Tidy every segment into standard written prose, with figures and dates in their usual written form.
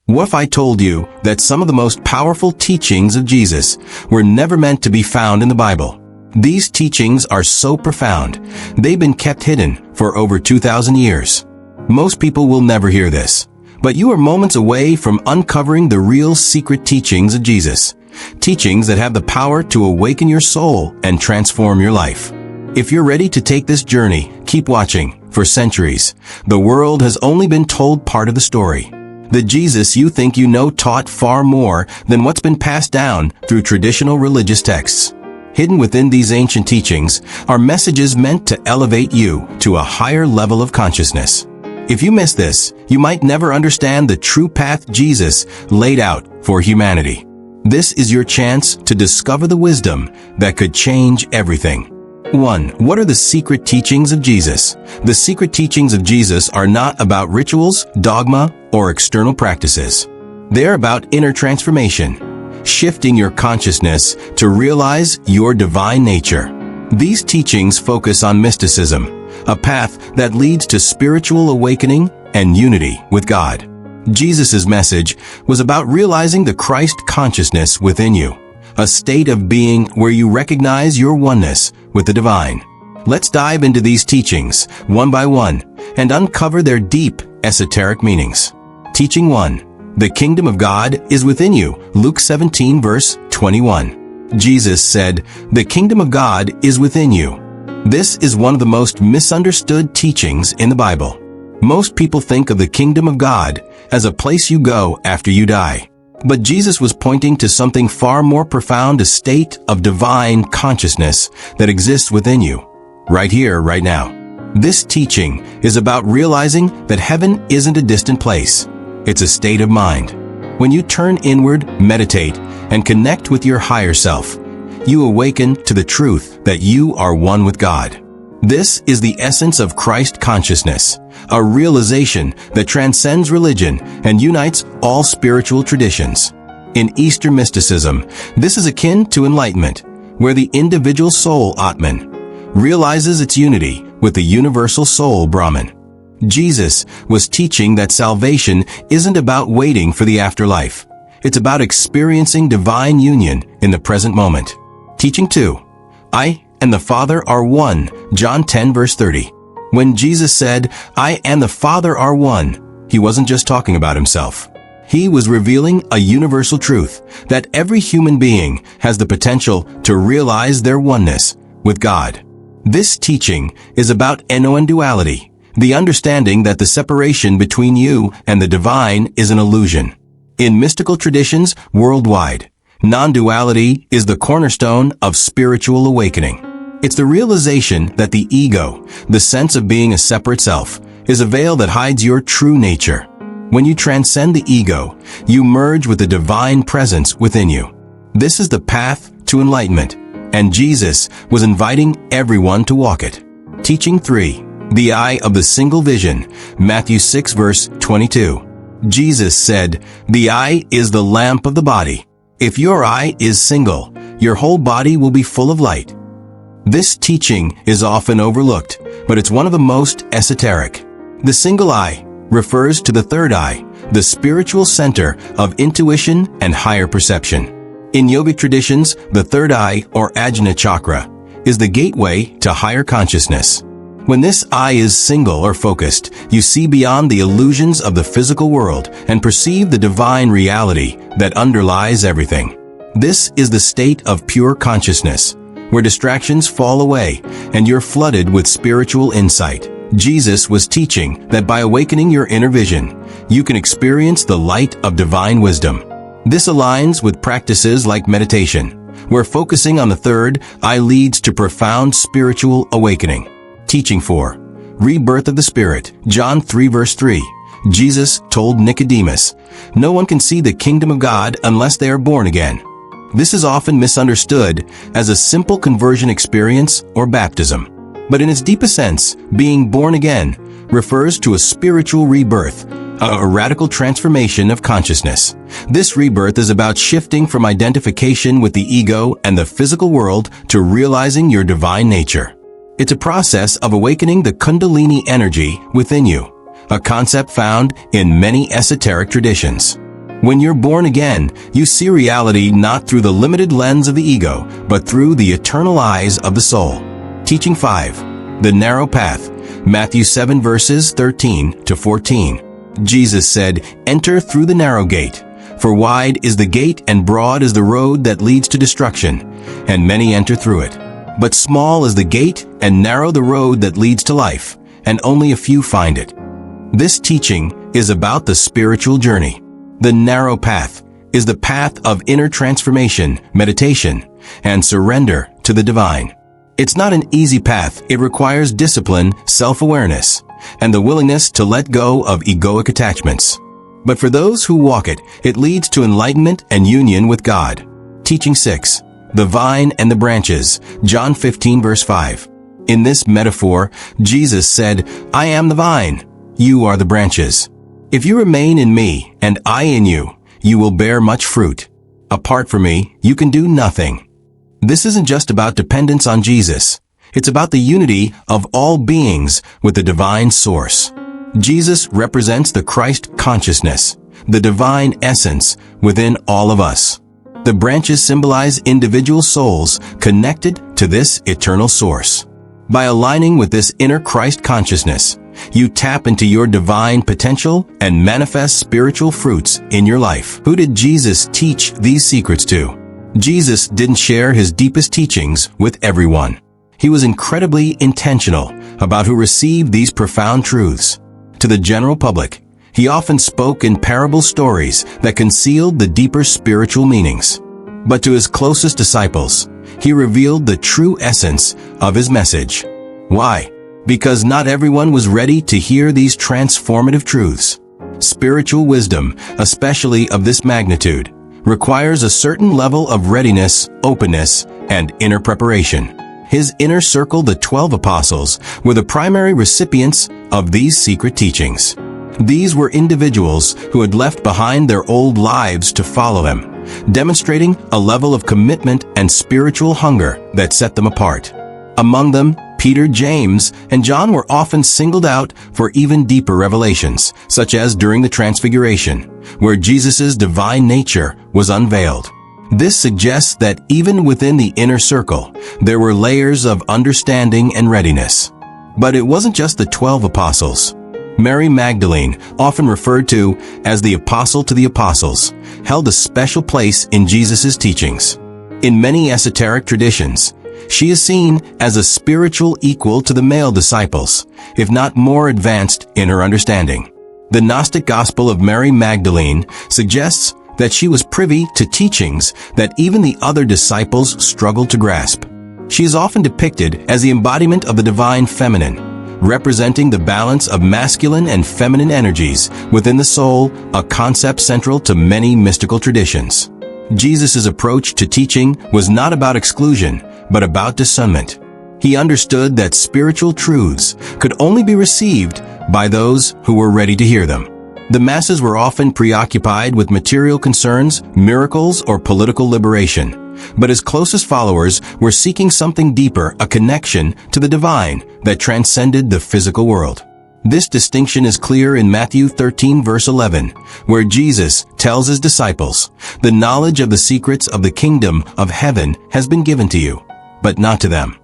What if I told you that some of the most powerful teachings of Jesus were never meant to be found in the Bible? These teachings are so profound, they've been kept hidden for over 2,000 years. Most people will never hear this, but you are moments away from uncovering the real secret teachings of Jesus. Teachings that have the power to awaken your soul and transform your life. If you're ready to take this journey, keep watching. For centuries, the world has only been told part of the story. The Jesus you think you know taught far more than what's been passed down through traditional religious texts. Hidden within these ancient teachings are messages meant to elevate you to a higher level of consciousness. If you miss this, you might never understand the true path Jesus laid out for humanity. This is your chance to discover the wisdom that could change everything. 1. What are the secret teachings of Jesus? The secret teachings of Jesus are not about rituals, dogma, or external practices. They are about inner transformation, shifting your consciousness to realize your divine nature. These teachings focus on mysticism, a path that leads to spiritual awakening and unity with God. Jesus' message was about realizing the Christ consciousness within you, a state of being where you recognize your oneness with the divine. Let's dive into these teachings one by one and uncover their deep esoteric meanings. Teaching 1. The kingdom of God is within you. Luke 17 verse 21. Jesus said, "The kingdom of God is within you." This is one of the most misunderstood teachings in the Bible. Most people think of the kingdom of God as a place you go after you die. But Jesus was pointing to something far more profound, a state of divine consciousness that exists within you, right here, right now. This teaching is about realizing that heaven isn't a distant place. It's a state of mind. When you turn inward, meditate, and connect with your higher self, you awaken to the truth that you are one with God. This is the essence of Christ consciousness, a realization that transcends religion and unites all spiritual traditions. In Eastern mysticism, this is akin to Enlightenment, where the individual soul, Atman, realizes its unity with the universal soul, Brahman. Jesus was teaching that salvation isn't about waiting for the afterlife. It's about experiencing divine union in the present moment. Teaching 2. I and the Father are one. John 10 verse 30. When Jesus said, "I and the Father are one," he wasn't just talking about himself. He was revealing a universal truth that every human being has the potential to realize their oneness with God. This teaching is about non-duality, the understanding that the separation between you and the divine is an illusion. In mystical traditions worldwide, non-duality is the cornerstone of spiritual awakening. It's the realization that the ego, the sense of being a separate self, is a veil that hides your true nature. When you transcend the ego, you merge with the divine presence within you. This is the path to enlightenment, and Jesus was inviting everyone to walk it. Teaching 3. The eye of the single vision. Matthew 6 verse 22. Jesus said, "The eye is the lamp of the body. If your eye is single, your whole body will be full of light." This teaching is often overlooked, but it's one of the most esoteric. The single eye refers to the third eye, the spiritual center of intuition and higher perception. In yogic traditions, the third eye, or Ajna chakra, is the gateway to higher consciousness. When this eye is single or focused, you see beyond the illusions of the physical world and perceive the divine reality that underlies everything. This is the state of pure consciousness, where distractions fall away and you're flooded with spiritual insight. Jesus was teaching that by awakening your inner vision, you can experience the light of divine wisdom. This aligns with practices like meditation, where focusing on the third eye leads to profound spiritual awakening. Teaching 4. Rebirth of the Spirit. John 3 verse 3. Jesus told Nicodemus, "No one can see the kingdom of God unless they are born again." This is often misunderstood as a simple conversion experience or baptism. But in its deepest sense, being born again refers to a spiritual rebirth, a radical transformation of consciousness. This rebirth is about shifting from identification with the ego and the physical world to realizing your divine nature. It's a process of awakening the Kundalini energy within you, a concept found in many esoteric traditions. When you're born again, you see reality not through the limited lens of the ego, but through the eternal eyes of the soul. Teaching 5. The Narrow Path. Matthew 7 verses 13 to 14. Jesus said, "Enter through the narrow gate. For wide is the gate and broad is the road that leads to destruction, and many enter through it. But small is the gate and narrow the road that leads to life, and only a few find it." This teaching is about the spiritual journey. The narrow path is the path of inner transformation, meditation, and surrender to the divine. It's not an easy path. It requires discipline, self-awareness, and the willingness to let go of egoic attachments. But for those who walk it, it leads to enlightenment and union with God. Teaching 6. The Vine and the Branches. John 15 verse 5. In this metaphor, Jesus said, "I am the vine. You are the branches. If you remain in me and I in you, you will bear much fruit. Apart from me, you can do nothing." This isn't just about dependence on Jesus. It's about the unity of all beings with the divine source. Jesus represents the Christ consciousness, the divine essence within all of us. The branches symbolize individual souls connected to this eternal source. By aligning with this inner Christ consciousness, you tap into your divine potential and manifest spiritual fruits in your life. Who did Jesus teach these secrets to? Jesus didn't share his deepest teachings with everyone. He was incredibly intentional about who received these profound truths. To the general public, he often spoke in parable stories that concealed the deeper spiritual meanings. But to his closest disciples, he revealed the true essence of his message. Why? Because not everyone was ready to hear these transformative truths. Spiritual wisdom, especially of this magnitude, requires a certain level of readiness, openness, and inner preparation. His inner circle, the 12 apostles, were the primary recipients of these secret teachings. These were individuals who had left behind their old lives to follow him, demonstrating a level of commitment and spiritual hunger that set them apart. Among them, Peter, James, and John were often singled out for even deeper revelations, such as during the Transfiguration, where Jesus' divine nature was unveiled. This suggests that even within the inner circle, there were layers of understanding and readiness. But it wasn't just the 12 apostles. Mary Magdalene, often referred to as the apostle to the apostles, held a special place in Jesus' teachings. In many esoteric traditions, she is seen as a spiritual equal to the male disciples, if not more advanced in her understanding. The Gnostic Gospel of Mary Magdalene suggests that she was privy to teachings that even the other disciples struggled to grasp. She is often depicted as the embodiment of the divine feminine, representing the balance of masculine and feminine energies within the soul, a concept central to many mystical traditions. Jesus' approach to teaching was not about exclusion, but about discernment. He understood that spiritual truths could only be received by those who were ready to hear them. The masses were often preoccupied with material concerns, miracles, or political liberation, but his closest followers were seeking something deeper, a connection to the divine that transcended the physical world. This distinction is clear in Matthew 13 verse 11, where Jesus tells his disciples, "The knowledge of the secrets of the kingdom of heaven has been given to you, but not to them."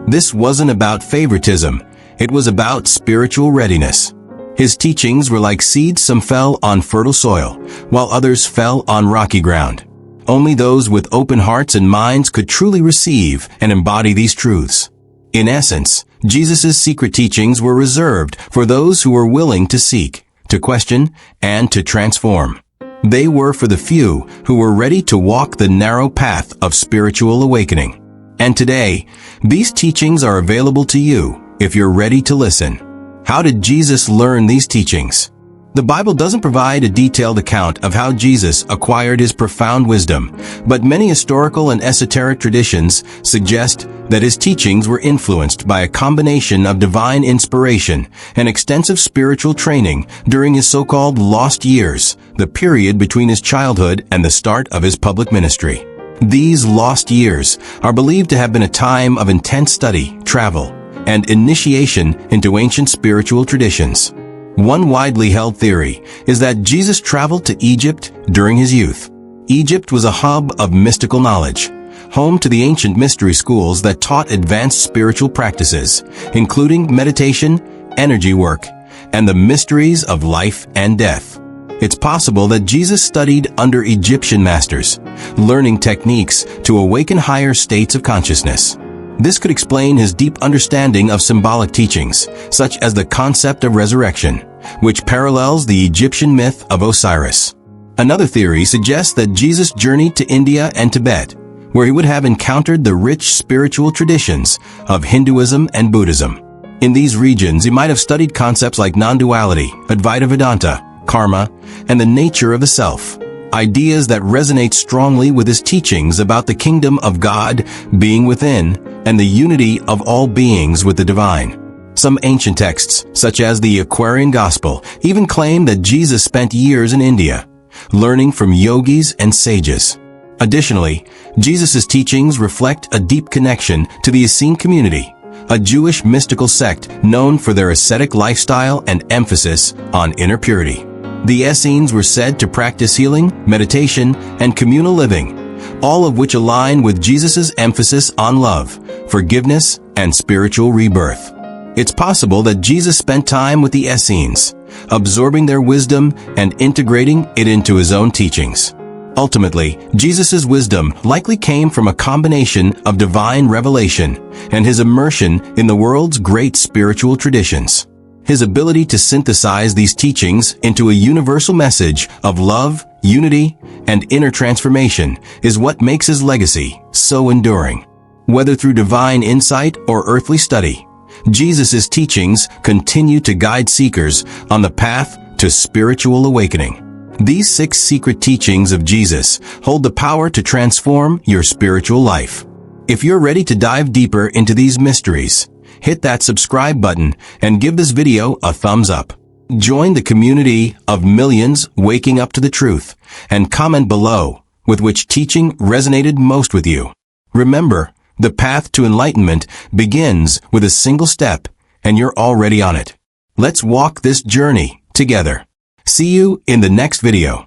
This wasn't about favoritism. It was about spiritual readiness. His teachings were like seeds. Some fell on fertile soil, while others fell on rocky ground. Only those with open hearts and minds could truly receive and embody these truths. In essence, Jesus' secret teachings were reserved for those who were willing to seek, to question, and to transform. They were for the few who were ready to walk the narrow path of spiritual awakening. And today, these teachings are available to you if you're ready to listen. How did Jesus learn these teachings? The Bible doesn't provide a detailed account of how Jesus acquired his profound wisdom, but many historical and esoteric traditions suggest that his teachings were influenced by a combination of divine inspiration and extensive spiritual training during his so-called lost years, the period between his childhood and the start of his public ministry. These lost years are believed to have been a time of intense study, travel, and initiation into ancient spiritual traditions. One widely held theory is that Jesus traveled to Egypt during his youth. Egypt was a hub of mystical knowledge, home to the ancient mystery schools that taught advanced spiritual practices, including meditation, energy work, and the mysteries of life and death. It's possible that Jesus studied under Egyptian masters, learning techniques to awaken higher states of consciousness. This could explain his deep understanding of symbolic teachings, such as the concept of resurrection, which parallels the Egyptian myth of Osiris. Another theory suggests that Jesus journeyed to India and Tibet, where he would have encountered the rich spiritual traditions of Hinduism and Buddhism. In these regions, he might have studied concepts like non-duality, Advaita Vedanta, karma, and the nature of the self, ideas that resonate strongly with his teachings about the kingdom of God being within and the unity of all beings with the divine. Some ancient texts, such as the Aquarian Gospel, even claim that Jesus spent years in India, learning from yogis and sages. Additionally, Jesus' teachings reflect a deep connection to the Essene community, a Jewish mystical sect known for their ascetic lifestyle and emphasis on inner purity. The Essenes were said to practice healing, meditation, and communal living, all of which align with Jesus' emphasis on love, forgiveness, and spiritual rebirth. It's possible that Jesus spent time with the Essenes, absorbing their wisdom and integrating it into his own teachings. Ultimately, Jesus' wisdom likely came from a combination of divine revelation and his immersion in the world's great spiritual traditions. His ability to synthesize these teachings into a universal message of love, unity, and inner transformation is what makes his legacy so enduring. Whether through divine insight or earthly study, Jesus' teachings continue to guide seekers on the path to spiritual awakening. These 6 secret teachings of Jesus hold the power to transform your spiritual life. If you're ready to dive deeper into these mysteries, hit that subscribe button and give this video a thumbs up. Join the community of millions waking up to the truth and comment below with which teaching resonated most with you. Remember, the path to enlightenment begins with a single step, and you're already on it. Let's walk this journey together. See you in the next video.